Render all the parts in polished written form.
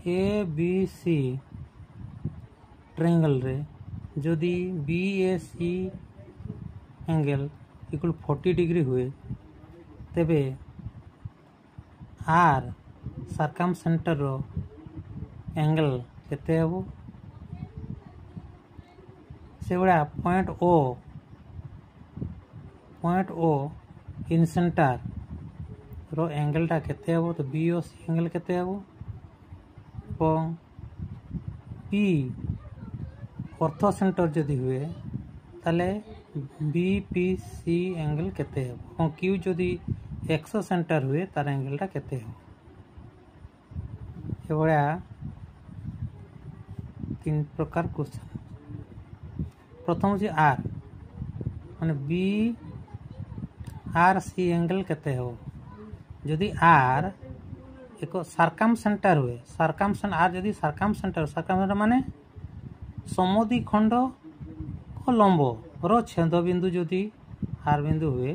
A B C triangle रे जदि B ए C angle equal 40 degree हुए तेबे आर सरकम सेंटर रो एंगल केते हबो से बड़ा पॉइंट ओ इन सेंटर रो एंगलटा केते हबो तो बी ओ सी एंगल केते हबो और पी ऑर्थो सेंटर जदि हुए ताले बी पी सी एंगल केते हबो और क्यू जदि एक्सो सेंटर हुए तार एंगलटा केते हबो ए बड़ा 3 प्रकार क्वेश्चन प्रथम होची आर माने बी आर सी एंगल केते हो जदि आर एक सरकम सेंटर हुए आर जदि सरकम सेंटर माने समोदी खंड को लंब रो छेद बिंदु जदि आर बिंदु हुए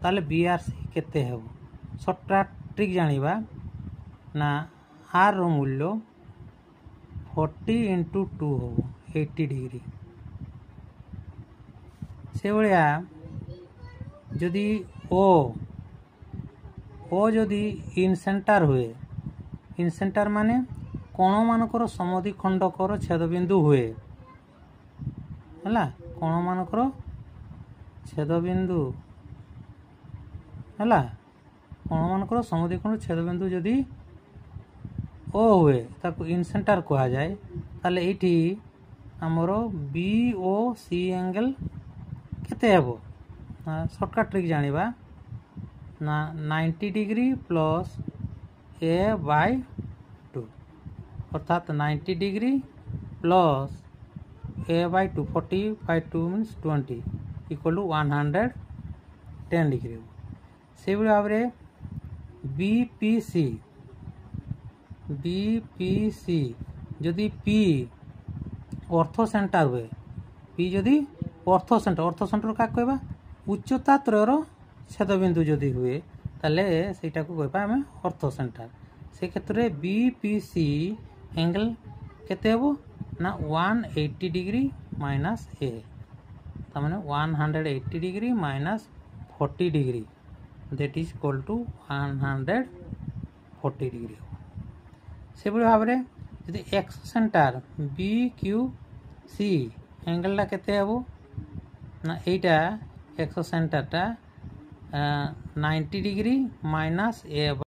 ताले बी आर सी केते हो शॉर्टकट ट्रिक जानिबा ना आर रो मूल्य 40 × 2 हो 80 डिग्री से भाया जदि ओ जदि इन सेंटर हुए इन सेंटर माने कोण मानकर समोदी खंडकर छेद बिंदु हुए हला कोण मानकर छेद बिंदु हला कोण मानकर समोदी खंड छेद बिंदु जदि ओ हुए ताको इन सेंटर कहा जाए ताले एठी हमरो बी ओ सी एंगल केते हेबो शॉर्टकट ट्रिक जानिबा ना 90 डिग्री प्लस ए बाय 2 अर्थात 90 degree plus A by 2 40 by 2 means 20 equal to 110 degree से भाव में बीपीसी जदि पी ऑर्थो सेंटर हुए पी जदि ऑर्थो सेंटर का कहबा उच्चता त्रयर छेद बिंदु जदि हुए ताले सेटा को कहबा हमें ऑर्थो सेंटर से क्षेत्र में बीपीसी एंगल केते हेबो ना 180 डिग्री माइनस ए ता माने 180 degree minus 40 degree that is equal to 140 degree से भाव में यदि X centre B Q C एंगलटा केते हेबो ना एटा एक्स सेंटरटा 90 डिग्री माइनस ए